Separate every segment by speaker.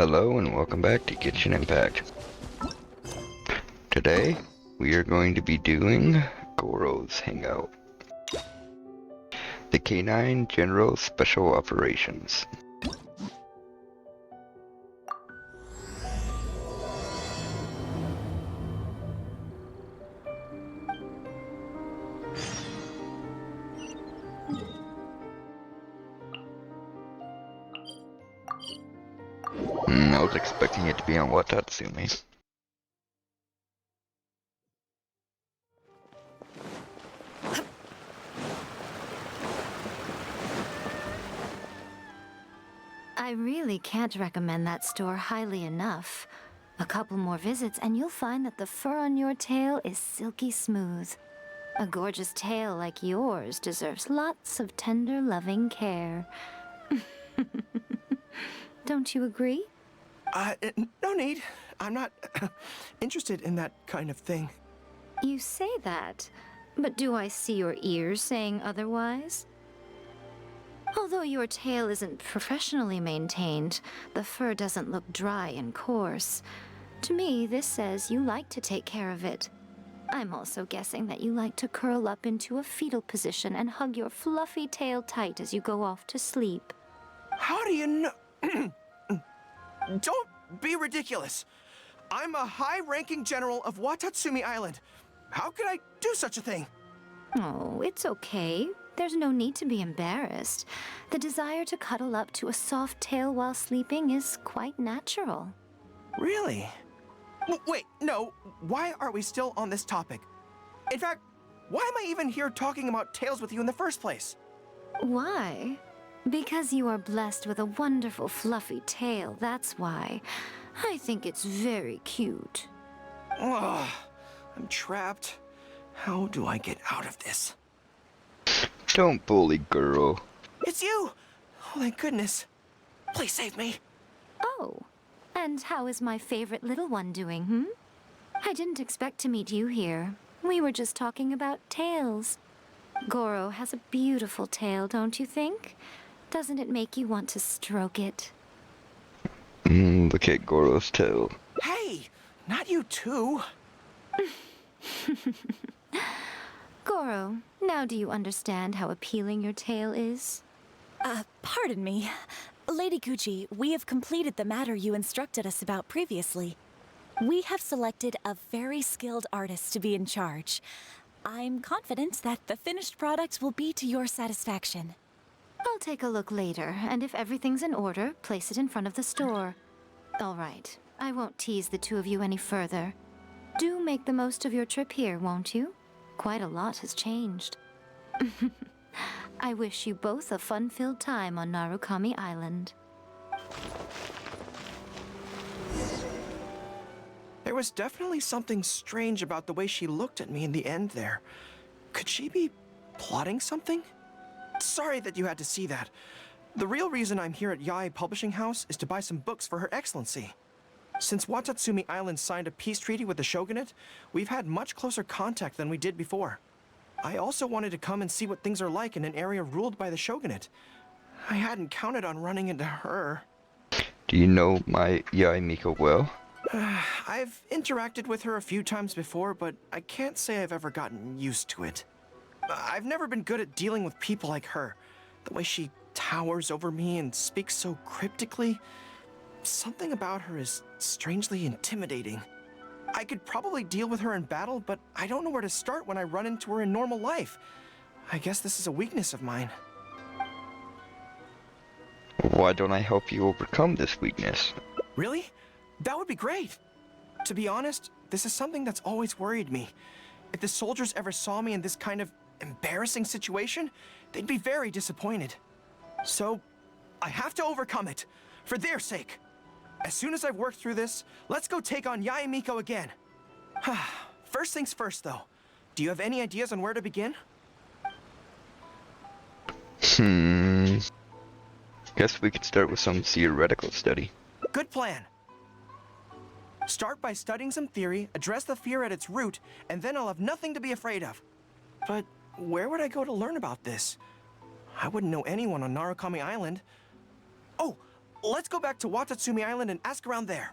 Speaker 1: Hello and welcome back to Kitchen Impact. Today, we are going to be doing Gorou's Hangout. The Canine General Special Operations. I was expecting it to be on Watatsumi.
Speaker 2: I really can't recommend that store highly enough. A couple more visits and you'll find that the fur on your tail is silky smooth. A gorgeous tail like yours deserves lots of tender, loving care. Don't you agree?
Speaker 3: No need. I'm not interested in that kind of thing.
Speaker 2: You say that, but do I see your ears saying otherwise? Although your tail isn't professionally maintained, the fur doesn't look dry and coarse. To me, this says you like to take care of it. I'm also guessing that you like to curl up into a fetal position and hug your fluffy tail tight as you go off to sleep.
Speaker 3: How do you know? Don't be ridiculous. I'm a high-ranking general of Watatsumi Island. How could I do such a thing?
Speaker 2: Oh, it's okay. There's no need to be embarrassed. The desire to cuddle up to a soft tail while sleeping is quite natural.
Speaker 3: Really? Wait, no. Why are we still on this topic? In fact, why am I even here talking about tails with you in the first place?
Speaker 2: Why? Because you are blessed with a wonderful fluffy tail, that's why. I think it's very cute.
Speaker 3: Ugh, I'm trapped. How do I get out of this?
Speaker 1: Don't bully Gorou.
Speaker 3: It's you! Oh, thank goodness. Please save me.
Speaker 2: Oh, and how is my favorite little one doing, I didn't expect to meet you here. We were just talking about tails. Gorou has a beautiful tail, don't you think? Doesn't it make you want to stroke it?
Speaker 1: Look at Gorou's tail.
Speaker 3: Hey, not you too.
Speaker 2: Gorou, now do you understand how appealing your tail is?
Speaker 4: Pardon me. Lady Gucci, we have completed the matter you instructed us about previously. We have selected a very skilled artist to be in charge. I'm confident that the finished product will be to your satisfaction.
Speaker 2: I'll take a look later, and if everything's in order, place it in front of the store. All right, I won't tease the two of you any further. Do make the most of your trip here, won't you? Quite a lot has changed. I wish you both a fun-filled time on Narukami Island.
Speaker 3: There was definitely something strange about the way she looked at me in the end there. Could she be plotting something? Sorry that you had to see that. The real reason I'm here at Yae Publishing House is to buy some books for Her Excellency. Since Watatsumi Island signed a peace treaty with the shogunate, we've had much closer contact than we did before. I also wanted to come and see what things are like in an area ruled by the shogunate. I hadn't counted on running into her.
Speaker 1: Do you know my Yae Miko well?
Speaker 3: I've interacted with her a few times before, but I can't say I've ever gotten used to it. I've never been good at dealing with people like her. The way she towers over me and speaks so cryptically. Something about her is strangely intimidating. I could probably deal with her in battle, but I don't know where to start when I run into her in normal life. I guess this is a weakness of mine.
Speaker 1: Why don't I help you overcome this weakness?
Speaker 3: Really? That would be great. To be honest, this is something that's always worried me. If the soldiers ever saw me in this kind of embarrassing situation, they'd be very disappointed. So, I have to overcome it, for their sake. As soon as I've worked through this, let's go take on Yae Miko again. First things first, though. Do you have any ideas on where to begin?
Speaker 1: Guess we could start with some theoretical study.
Speaker 3: Good plan. Start by studying some theory, address the fear at its root, and then I'll have nothing to be afraid of. But where would I go to learn about this? I wouldn't know anyone on Narukami Island. Oh, let's go back to Watatsumi Island and ask around there.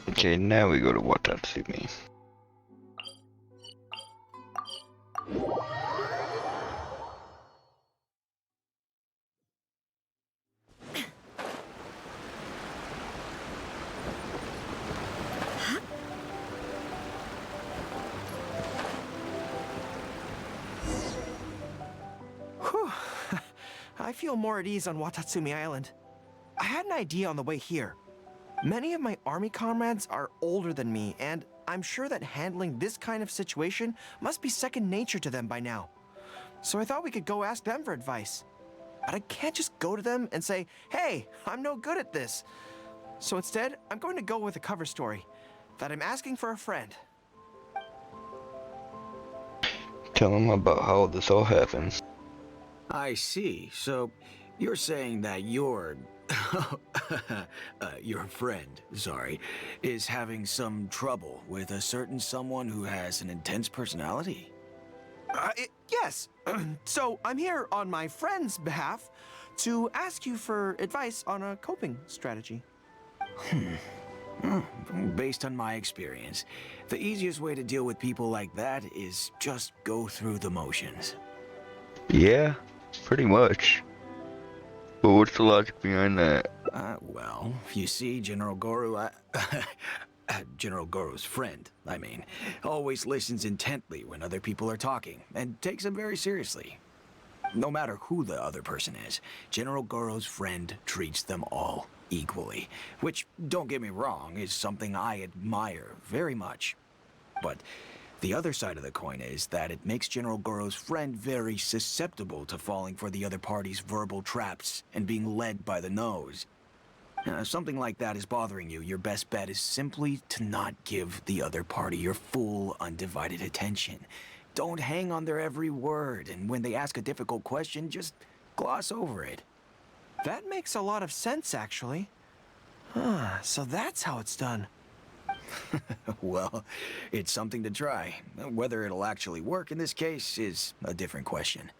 Speaker 1: Okay, now we go to Watatsumi.
Speaker 3: Whew. I feel more at ease on Watatsumi Island. I had an idea on the way here. Many of my army comrades are older than me, and I'm sure that handling this kind of situation must be second nature to them by now. So I thought we could go ask them for advice. But I can't just go to them and say, hey, I'm no good at this. So instead, I'm going to go with a cover story that I'm asking for a friend.
Speaker 1: Tell them about how this all happened.
Speaker 5: I see. So, you're saying that your friend, sorry, is having some trouble with a certain someone who has an intense personality?
Speaker 3: Yes. So I'm here on my friend's behalf to ask you for advice on a coping strategy.
Speaker 5: Based on my experience, the easiest way to deal with people like that is just go through the motions.
Speaker 1: Yeah, pretty much. But what's the logic behind that?
Speaker 5: Well, you see, General Gorou, General Gorou's friend, I mean, always listens intently when other people are talking, and takes them very seriously. No matter who the other person is, General Gorou's friend treats them all equally, which, don't get me wrong, is something I admire very much. But the other side of the coin is that it makes General Gorou's friend very susceptible to falling for the other party's verbal traps and being led by the nose. If something like that is bothering you, your best bet is simply to not give the other party your full, undivided attention. Don't hang on their every word, and when they ask a difficult question, just gloss over it.
Speaker 3: That makes a lot of sense, actually. So that's how it's done.
Speaker 5: Well, it's something to try. Whether it'll actually work in this case is a different question.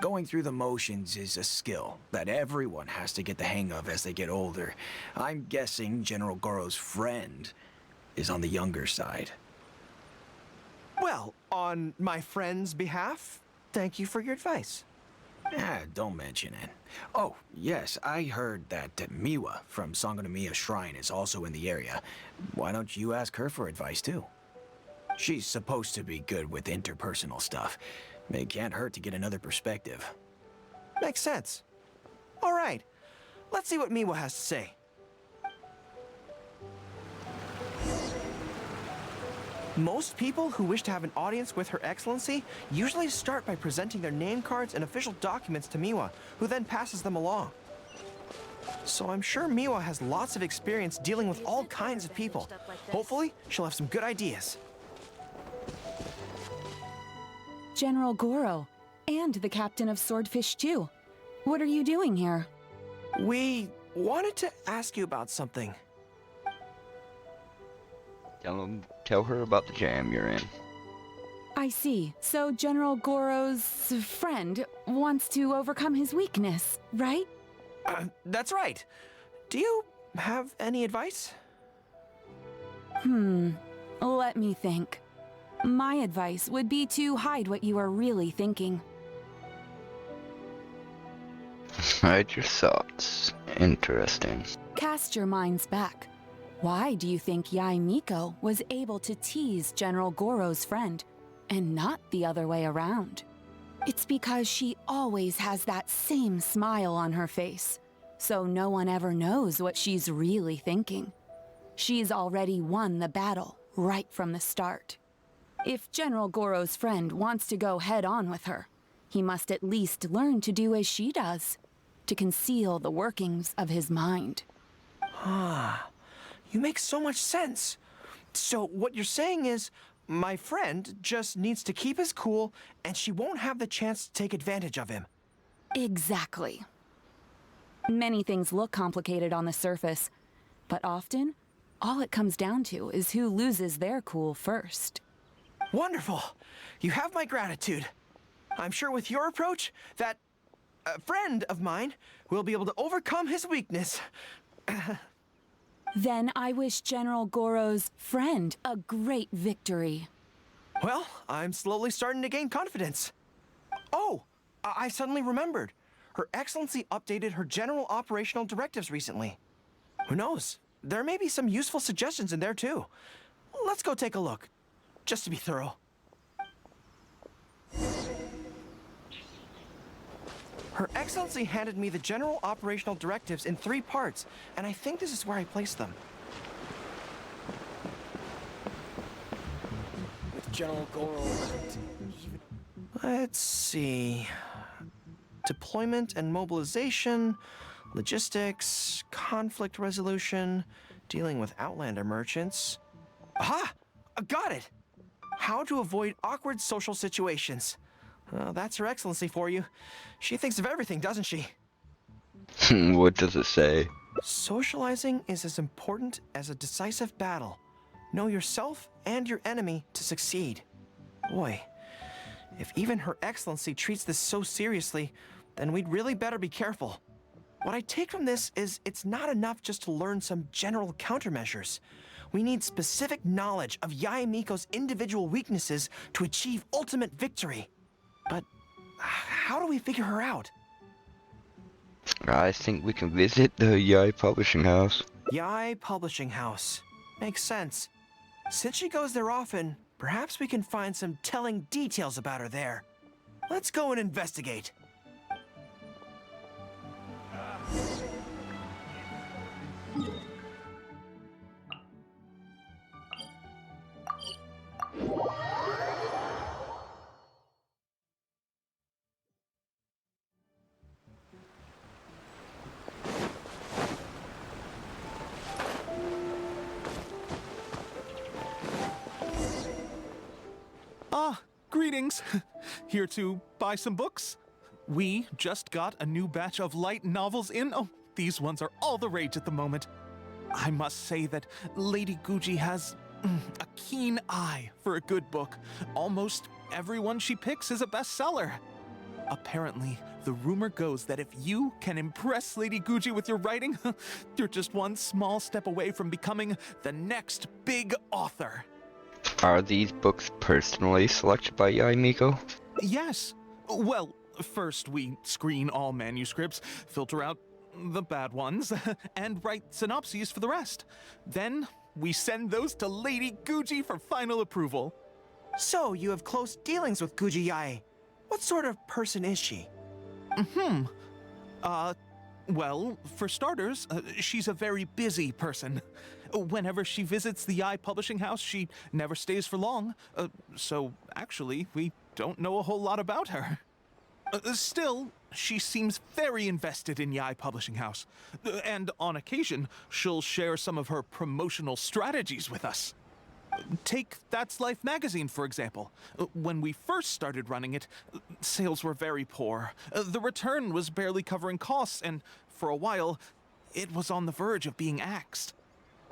Speaker 5: Going through the motions is a skill that everyone has to get the hang of as they get older. I'm guessing General Gorou's friend is on the younger side.
Speaker 3: Well, on my friend's behalf, thank you for your advice.
Speaker 5: Don't mention it. Oh, yes, I heard that Miwa from Sangonomiya Shrine is also in the area. Why don't you ask her for advice, too? She's supposed to be good with interpersonal stuff. It can't hurt to get another perspective.
Speaker 3: Makes sense. All right, let's see what Miwa has to say. Most people who wish to have an audience with Her Excellency usually start by presenting their name cards and official documents to Miwa, who then passes them along. So I'm sure Miwa has lots of experience dealing with all kinds of people. Hopefully, she'll have some good ideas.
Speaker 4: General Gorou, and the captain of Swordfish too. What are you doing here?
Speaker 3: We wanted to ask you about something.
Speaker 1: Tell her about the jam you're in.
Speaker 4: I see. So General Gorou's friend wants to overcome his weakness, right?
Speaker 3: That's right. Do you have any advice?
Speaker 4: Let me think. My advice would be to hide what you are really thinking.
Speaker 1: Hide your thoughts. Interesting.
Speaker 4: Cast your minds back. Why do you think Yae Miko was able to tease General Gorou's friend, and not the other way around? It's because she always has that same smile on her face, so no one ever knows what she's really thinking. She's already won the battle right from the start. If General Gorou's friend wants to go head-on with her, he must at least learn to do as she does, to conceal the workings of his mind.
Speaker 3: You make so much sense. So what you're saying is, my friend just needs to keep his cool, and she won't have the chance to take advantage of him.
Speaker 4: Exactly. Many things look complicated on the surface, but often, all it comes down to is who loses their cool first.
Speaker 3: Wonderful. You have my gratitude. I'm sure with your approach, that friend of mine will be able to overcome his weakness.
Speaker 4: Then I wish General Gorou's friend a great victory.
Speaker 3: Well, I'm slowly starting to gain confidence. Oh, I suddenly remembered. Her Excellency updated her general operational directives recently. Who knows? There may be some useful suggestions in there too. Let's go take a look, just to be thorough. Her Excellency handed me the general operational directives in 3 parts, and I think this is where I placed them.
Speaker 6: With General Gorou, even...
Speaker 3: Let's see. Deployment and mobilization, logistics, conflict resolution, dealing with Outlander merchants. Aha! Got it! How to avoid awkward social situations. Well, that's Her Excellency for you. She thinks of everything, doesn't she?
Speaker 1: What does it say?
Speaker 3: Socializing is as important as a decisive battle. Know yourself and your enemy to succeed. Boy, if even Her Excellency treats this so seriously, then we'd really better be careful. What I take from this is it's not enough just to learn some general countermeasures. We need specific knowledge of Yae Miko's individual weaknesses to achieve ultimate victory. But how do we figure her out?
Speaker 1: I think we can visit the Yae Publishing House.
Speaker 3: Yae Publishing House. Makes sense. Since she goes there often, perhaps we can find some telling details about her there. Let's go and investigate.
Speaker 7: Ah, greetings. Here to buy some books? We just got a new batch of light novels in. Oh, these ones are all the rage at the moment. I must say that Lady Guji has a keen eye for a good book. Almost everyone she picks is a bestseller. Apparently, the rumor goes that if you can impress Lady Guji with your writing, you're just one small step away from becoming the next big author.
Speaker 1: Are these books personally selected by Yae Miko?
Speaker 7: Yes. Well, first we screen all manuscripts, filter out the bad ones, and write synopses for the rest. Then we send those to Lady Guji for final approval.
Speaker 3: So, you have close dealings with Guji Yae. What sort of person is she?
Speaker 7: Well, for starters, she's a very busy person. Whenever she visits the Yae Publishing House, she never stays for long. So, actually, we don't know a whole lot about her. Still, she seems very invested in Yae Publishing House. And on occasion, she'll share some of her promotional strategies with us. Take That's Life magazine, for example. When we first started running it, sales were very poor. The return was barely covering costs, and for a while, it was on the verge of being axed.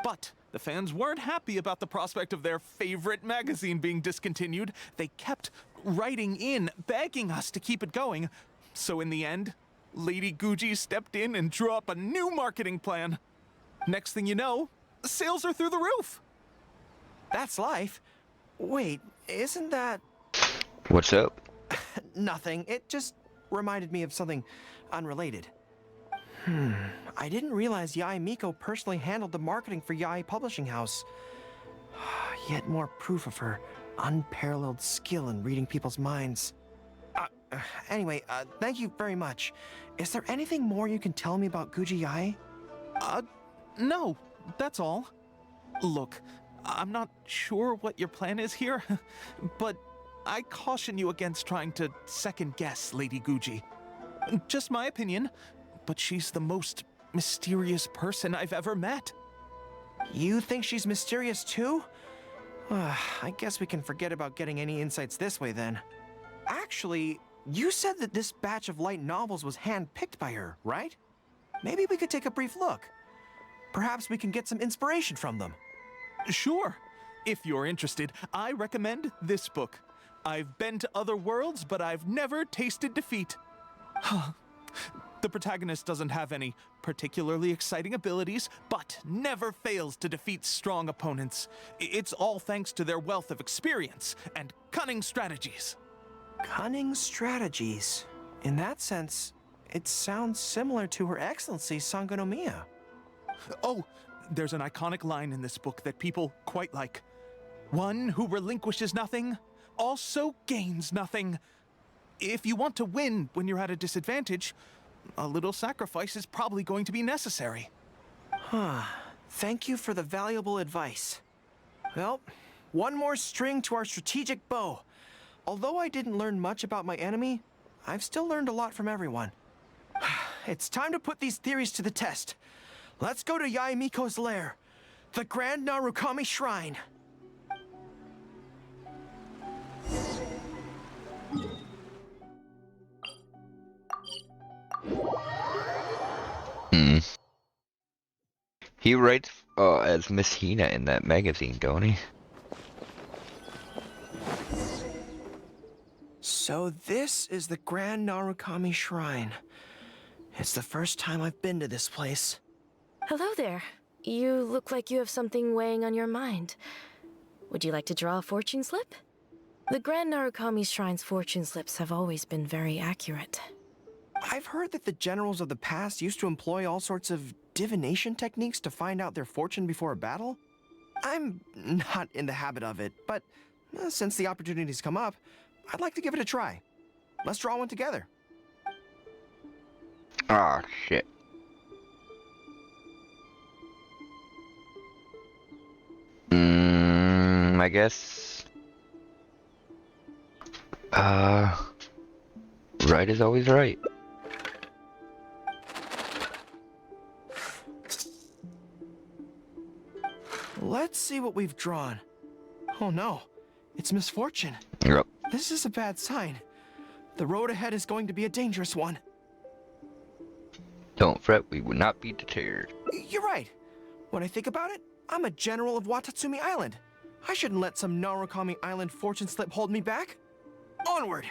Speaker 7: But the fans weren't happy about the prospect of their favorite magazine being discontinued. They kept writing in, begging us to keep it going. So in the end, Lady Guji stepped in and drew up a new marketing plan. Next thing you know, sales are through the roof.
Speaker 3: That's Life? Wait, isn't that...
Speaker 1: What's up?
Speaker 3: Nothing. It just reminded me of something unrelated. I didn't realize Yae Miko personally handled the marketing for Yae Publishing House. Yet more proof of her unparalleled skill in reading people's minds. Anyway, thank you very much. Is there anything more you can tell me about Guji Yae?
Speaker 7: No, that's all. Look, I'm not sure what your plan is here, but I caution you against trying to second-guess Lady Guji. Just my opinion, but she's the most mysterious person I've ever met.
Speaker 3: You think she's mysterious too? I guess we can forget about getting any insights this way then. Actually, you said that this batch of light novels was hand-picked by her, right? Maybe we could take a brief look. Perhaps we can get some inspiration from them.
Speaker 7: Sure. If you're interested, I recommend this book. I've been to other worlds, but I've never tasted defeat. The protagonist doesn't have any particularly exciting abilities, but never fails to defeat strong opponents. It's all thanks to their wealth of experience and cunning strategies.
Speaker 3: Cunning strategies. In that sense, it sounds similar to Her Excellency Sangonomiya.
Speaker 7: Oh, there's an iconic line in this book that people quite like. One who relinquishes nothing also gains nothing. If you want to win when you're at a disadvantage, a little sacrifice is probably going to be necessary.
Speaker 3: Thank you for the valuable advice. Well, one more string to our strategic bow. Although I didn't learn much about my enemy, I've still learned a lot from everyone. It's time to put these theories to the test. Let's go to Yaemiko's lair, the Grand Narukami Shrine.
Speaker 1: He writes as Miss Hina in that magazine, don't he?
Speaker 3: So this is the Grand Narukami Shrine. It's the first time I've been to this place.
Speaker 8: Hello there. You look like you have something weighing on your mind. Would you like to draw a fortune slip? The Grand Narukami Shrine's fortune slips have always been very accurate.
Speaker 3: I've heard that the generals of the past used to employ all sorts of divination techniques to find out their fortune before a battle. I'm not in the habit of it, but since the opportunity's come up, I'd like to give it a try. Let's draw one together.
Speaker 1: Ah, shit. I guess... right is always right.
Speaker 3: Let's see what we've drawn. Oh no, it's misfortune.
Speaker 1: Yep.
Speaker 3: This is a bad sign. The road ahead is going to be a dangerous one.
Speaker 1: Don't fret, we will not be deterred.
Speaker 3: You're right. When I think about it, I'm a general of Watatsumi Island. I shouldn't let some Narukami Island fortune slip hold me back. Onward!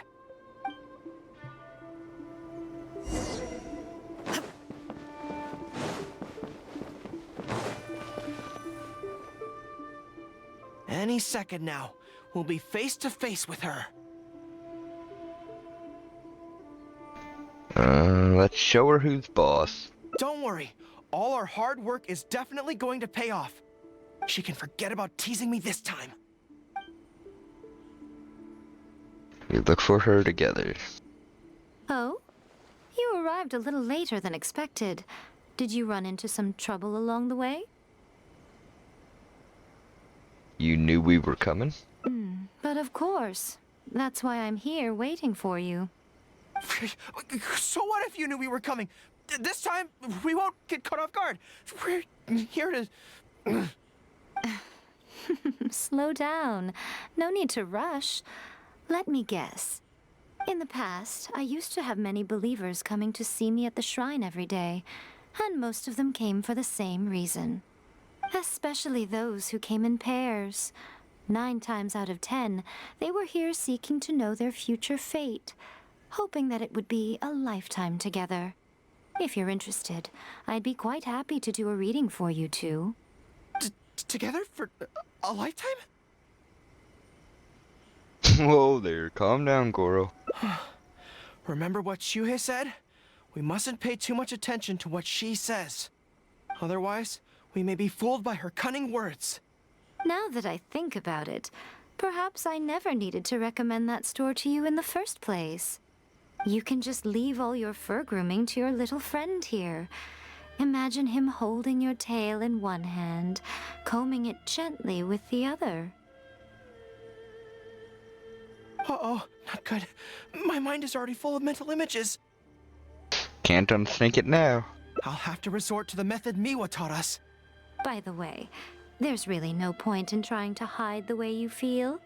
Speaker 3: Any second now, we'll be face to face with her.
Speaker 1: Let's show her who's boss.
Speaker 3: Don't worry, all our hard work is definitely going to pay off. She can forget about teasing me this time.
Speaker 1: We look for her together.
Speaker 2: Oh? You arrived a little later than expected. Did you run into some trouble along the way?
Speaker 1: You knew we were coming?
Speaker 2: But of course. That's why I'm here waiting for you.
Speaker 3: So what if you knew we were coming? This time, we won't get caught off guard. We're here to...
Speaker 2: Slow down. No need to rush. Let me guess. In the past, I used to have many believers coming to see me at the shrine every day, and most of them came for the same reason. Especially those who came in pairs. 9 times out of 10, they were here seeking to know their future fate, hoping that it would be a lifetime together. If you're interested, I'd be quite happy to do a reading for you two.
Speaker 3: Together for a lifetime?
Speaker 1: Whoa there, calm down, Gorou.
Speaker 3: Remember what Shuhei said? We mustn't pay too much attention to what she says. Otherwise, we may be fooled by her cunning words.
Speaker 2: Now that I think about it, perhaps I never needed to recommend that store to you in the first place. You can just leave all your fur grooming to your little friend here. Imagine him holding your tail in one hand, combing it gently with the other.
Speaker 3: Uh-oh, not good. My mind is already full of mental images.
Speaker 1: Can't unsnake it now.
Speaker 3: I'll have to resort to the method Miwa taught us.
Speaker 2: By the way, there's really no point in trying to hide the way you feel.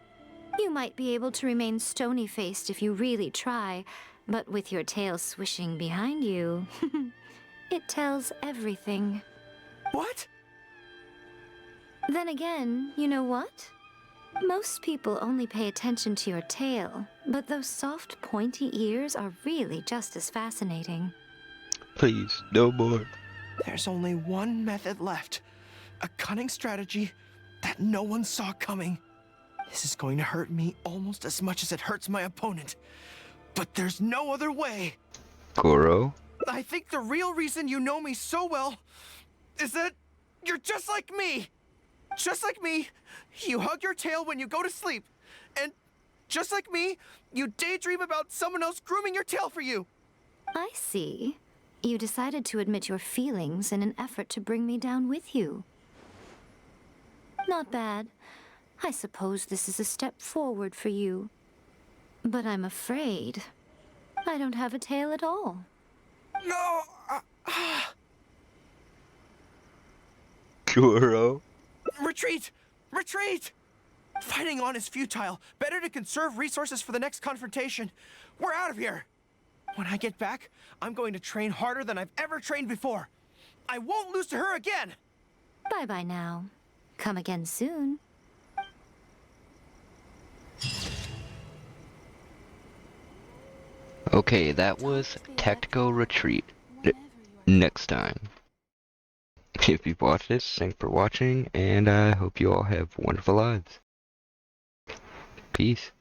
Speaker 2: You might be able to remain stony-faced if you really try, but with your tail swishing behind you, it tells everything.
Speaker 3: What?
Speaker 2: Then again, you know what? Most people only pay attention to your tail, but those soft, pointy ears are really just as fascinating.
Speaker 1: Please, no more.
Speaker 3: There's only one method left. A cunning strategy that no one saw coming. This is going to hurt me almost as much as it hurts my opponent. But there's no other way.
Speaker 1: Gorou?
Speaker 3: I think the real reason you know me so well is that you're just like me. Just like me, you hug your tail when you go to sleep. And just like me, you daydream about someone else grooming your tail for you.
Speaker 2: I see. You decided to admit your feelings in an effort to bring me down with you. Not bad. I suppose this is a step forward for you. But I'm afraid I don't have a tail at all.
Speaker 3: No!
Speaker 1: Gorou?
Speaker 3: Retreat! Retreat! Fighting on is futile. Better to conserve resources for the next confrontation. We're out of here! When I get back, I'm going to train harder than I've ever trained before. I won't lose to her again!
Speaker 2: Bye-bye now. Come again soon.
Speaker 1: Okay, that was Tactical Retreat. Next time. If you've watched this, thanks for watching, and I hope you all have wonderful lives. Peace.